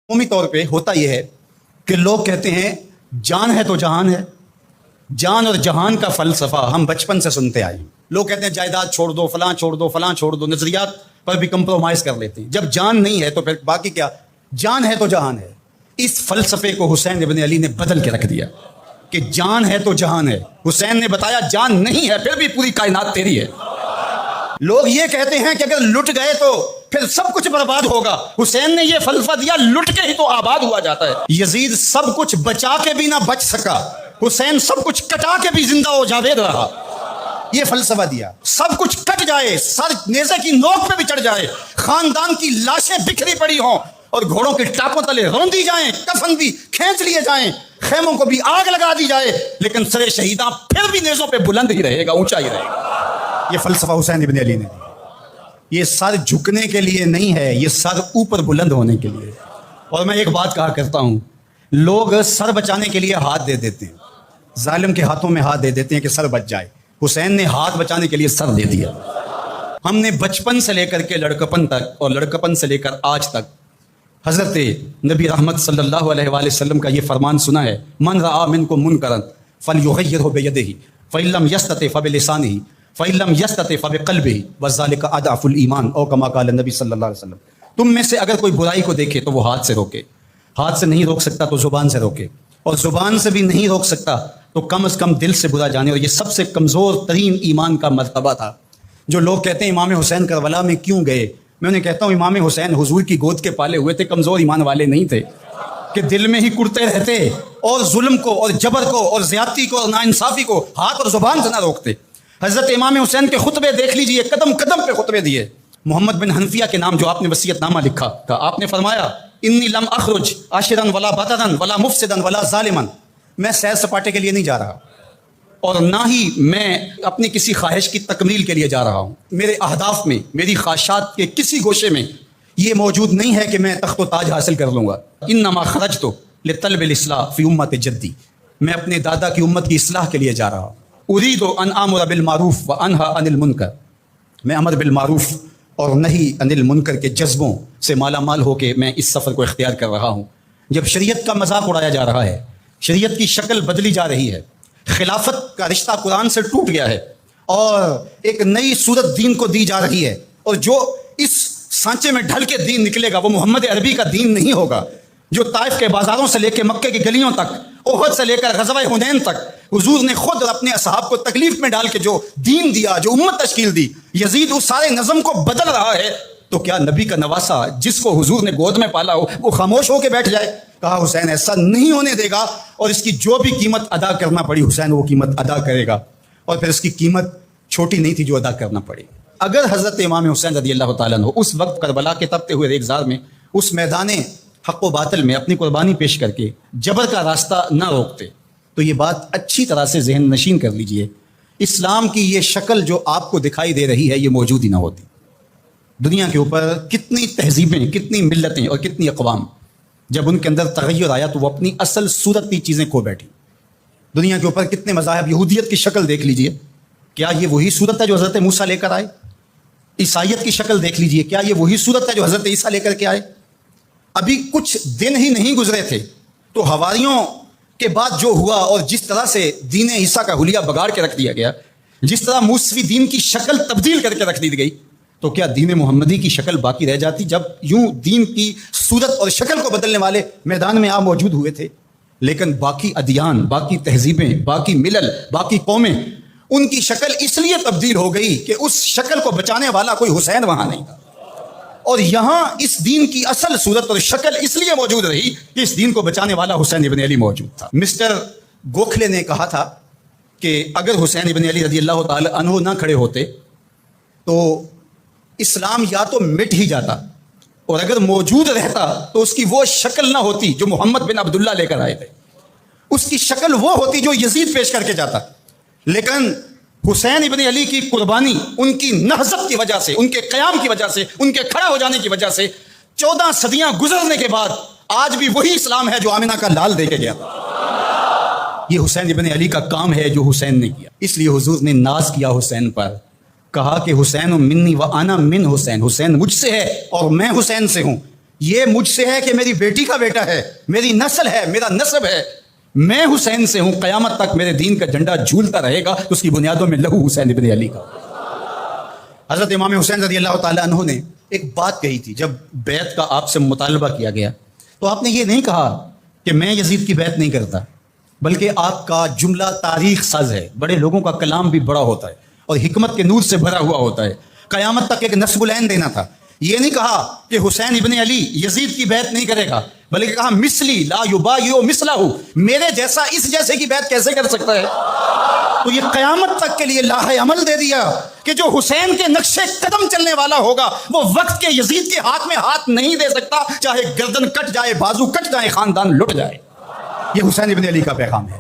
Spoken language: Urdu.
عمومی طور پہ ہوتا یہ ہے کہ لوگ کہتے ہیں جان ہے تو جہان ہے. جان اور جہان کا فلسفہ ہم بچپن سے سنتے آئے ہیں. لوگ کہتے ہیں جائیداد چھوڑ دو، فلاں چھوڑ دو، فلاں چھوڑ دو، نظریات پر بھی کمپرومائز کر لیتے ہیں. جب جان نہیں ہے تو پھر باقی کیا؟ جان ہے تو جہان ہے. اس فلسفے کو حسین ابن علی نے بدل کے رکھ دیا کہ جان ہے تو جہان ہے. حسین نے بتایا جان نہیں ہے پھر بھی پوری کائنات تیری ہے. لوگ یہ کہتے ہیں کہ اگر لٹ گئے تو پھر سب کچھ برباد ہوگا. حسین نے یہ فلسفہ دیا لٹ کے ہی تو آباد ہوا جاتا ہے. یزید سب کچھ بچا کے بھی نہ بچ سکا، حسین سب کچھ کٹا کے بھی زندہ و جاوید رہا. یہ فلسفہ دیا سب کچھ کٹ جائے، سر نیزے کی نوک پہ بھی چڑھ جائے، خاندان کی لاشیں بکھری پڑی ہوں اور گھوڑوں کے ٹاپوں تلے روندی جائیں، کفن بھی کھینچ لیے جائیں، خیموں کو بھی آگ لگا دی جائے، لیکن سر شہیداں پھر بھی نیزوں پہ بلند ہی رہے گا، اونچا ہی رہے گا. یہ فلسفہ حسین ابن علی نے دیا. یہ سر جھکنے کے لیے نہیں ہے، یہ سر اوپر بلند ہونے کے لیے. اور میں ایک بات کہا کرتا ہوں، لوگ سر بچانے کے لیے ہاتھ دے دیتے ہیں، ظالم کے ہاتھوں میں ہاتھ دے دیتے ہیں کہ سر بچ جائے. حسین نے ہاتھ بچانے کے لیے سر دے دیا. ہم نے بچپن سے لے کر کے لڑکپن تک اور لڑکپن سے لے کر آج تک حضرت نبی رحمت صلی اللہ علیہ وآلہ وسلم کا یہ فرمان سنا ہے، من رأى منکم منکرا فلیغیرہ بیدہ فإن لم یستطع فبلسانہ فإن لم یستطع فبقلبہ وذلک اضعف الایمان، او کما قال النبی صلی اللہ علیہ وسلم. تم میں سے اگر کوئی برائی کو دیکھے تو وہ ہاتھ سے روکے، ہاتھ سے نہیں روک سکتا تو زبان سے روکے، اور زبان سے بھی نہیں روک سکتا تو کم از کم دل سے برا جانے. اور یہ سب سے کمزور ترین ایمان کا مرتبہ تھا. جو لوگ کہتے ہیں امام حسین کربلا میں کیوں گئے، میں انہیں کہتا ہوں امام حسین حضور کی گود کے پالے ہوئے تھے، کمزور ایمان والے نہیں تھے کہ دل میں ہی کرتے رہتے اور ظلم کو اور جبر کو اور زیادتی کو اور ناانصافی کو ہاتھ اور زبان سے نہ روکتے. حضرت امام حسین کے خطبے دیکھ لیجئے، قدم قدم پہ خطبے دیے. محمد بن حنفیہ کے نام جو آپ نے وصیت نامہ لکھا تھا، آپ نے فرمایا انی لم اخرج عاشرا ولا بدرا ولا مفسدا ولا ظالما، میں سیر سپاٹے کے لیے نہیں جا رہا اور نہ ہی میں اپنی کسی خواہش کی تکمیل کے لیے جا رہا ہوں. میرے اہداف میں، میری خواہشات کے کسی گوشے میں یہ موجود نہیں ہے کہ میں تخت و تاج حاصل کر لوں گا. انما خرجت لطلب الاصلاح فی امت جدی، میں اپنے دادا کی امت کی اصلاح کے لیے جا رہا ہوں. اريد ان آمر بالمعروف وانہا عن المنکر، میں امر بالمعروف اور نہی عن المنکر کے جذبوں سے مالا مال ہو کے میں اس سفر کو اختیار کر رہا ہوں. جب شریعت کا مذاق اڑایا جا رہا ہے، شریعت کی شکل بدلی جا رہی ہے، خلافت کا رشتہ قرآن سے ٹوٹ گیا ہے اور ایک نئی صورت دین کو دی جا رہی ہے، اور جو اس سانچے میں ڈھل کے دین نکلے گا وہ محمد عربی کا دین نہیں ہوگا. جو طائف کے بازاروں سے لے کے مکے کی گلیوں تک، احد سے لے کر غزوہ حنین تک حضور نے خود اور اپنے اصحاب کو تکلیف میں ڈال کے جو دین دیا، جو امت تشکیل دی، یزید اس سارے نظم کو بدل رہا ہے. تو کیا نبی کا نواسا جس کو حضور نے گود میں پالا ہو وہ خاموش ہو کے بیٹھ جائے؟ کہا حسین ایسا نہیں ہونے دے گا، اور اس کی جو بھی قیمت ادا کرنا پڑی حسین وہ قیمت ادا کرے گا. اور پھر اس کی قیمت چھوٹی نہیں تھی جو ادا کرنا پڑی. اگر حضرت امام حسین رضی اللہ تعالیٰ عنہ اس وقت کربلا کے تپتے ہوئے ریگزار میں، اس میدان حق و باطل میں اپنی قربانی پیش کر کے جبر کا راستہ نہ روکتے تو یہ بات اچھی طرح سے ذہن نشین کر لیجئے، اسلام کی یہ شکل جو آپ کو دکھائی دے رہی ہے یہ موجود ہی نہ ہوتی. دنیا کے اوپر کتنی تہذیبیں، کتنی ملتیں اور کتنی اقوام، جب ان کے اندر تغیر آیا تو وہ اپنی اصل صورت کی چیزیں کھو بیٹھی. دنیا کے اوپر کتنے مذاہب، یہودیت کی شکل دیکھ لیجئے، کیا یہ وہی صورت ہے جو حضرت موسیٰ لے کر آئے؟ عیسائیت کی شکل دیکھ لیجئے، کیا یہ وہی صورت ہے جو حضرت عیسیٰ لے کر کے آئے؟ ابھی کچھ دن ہی نہیں گزرے تھے تو حواریوں کے بعد جو ہوا اور جس طرح سے دین عیسیٰ کا حلیہ بگاڑ کے رکھ دیا گیا، جس طرح موسوی دین کی شکل تبدیل کر کے رکھ دی گئی، تو کیا دین محمدی کی شکل باقی رہ جاتی جب یوں دین کی صورت اور شکل کو بدلنے والے میدان میں آپ موجود ہوئے تھے؟ لیکن باقی ادیان، باقی تہذیبیں، باقی ملل، باقی قومیں، ان کی شکل اس لیے تبدیل ہو گئی کہ اس شکل کو بچانے والا کوئی حسین وہاں نہیں تھا. اور یہاں اس دین کی اصل صورت اور شکل اس لیے موجود رہی کہ اس دین کو بچانے والا حسین ابن علی موجود تھا. مسٹر گوکھلے نے کہا تھا کہ اگر حسین ابن علی رضی اللہ تعالی عنہ نہ کھڑے ہوتے تو اسلام یا تو مٹ ہی جاتا، اور اگر موجود رہتا تو اس کی وہ شکل نہ ہوتی جو محمد بن عبداللہ لے کر آئے تھے. اس کی شکل وہ ہوتی جو یزید پیش کر کے جاتا. لیکن حسین ابن علی کی قربانی، ان کی نہضت کی وجہ سے، ان کے قیام کی وجہ سے، ان کے کھڑا ہو جانے کی وجہ سے 14 صدیاں گزرنے کے بعد آج بھی وہی اسلام ہے جو آمنہ کا لال دے کے گیا تھا. یہ حسین ابن علی کا کام ہے جو حسین نے کیا. اس لیے حضور نے ناز کیا حسین پر، کہا کہ حسین منی و انا من حسین، حسین مجھ سے ہے اور میں حسین سے ہوں. یہ مجھ سے ہے کہ میری بیٹی کا بیٹا ہے، میری نسل ہے، میرا نسب ہے، میں حسین سے ہوں، قیامت تک میرے دین کا جھنڈا جھولتا رہے گا، اس کی بنیادوں میں لہو حسین ابن علی کا۔ حضرت امام حسین رضی اللہ تعالیٰ عنہ نے ایک بات کہی تھی جب بیعت کا آپ سے مطالبہ کیا گیا، تو آپ نے یہ نہیں کہا کہ میں یزید کی بیعت نہیں کرتا، بلکہ آپ کا جملہ تاریخ ساز ہے، بڑے لوگوں کا کلام بھی بڑا ہوتا ہے اور حکمت کے نور سے بھرا ہوا ہوتا ہے، قیامت تک ایک نصب العین دینا تھا۔ یہ نہیں کہا کہ حسین ابن علی یزید کی بیعت نہیں کرے گا، بلکہ کہا مثلی لا یبایع مثلہ، میرے جیسا اس جیسے کی بیعت کیسے کر سکتا ہے؟ تو یہ قیامت تک کے لیے لاہ عمل دے دیا کہ جو حسین کے نقشے قدم چلنے والا ہوگا وہ وقت کے یزید کے ہاتھ میں ہاتھ نہیں دے سکتا، چاہے گردن کٹ جائے، بازو کٹ جائے، خاندان لٹ جائے۔ یہ حسین ابن علی کا پیغام ہے۔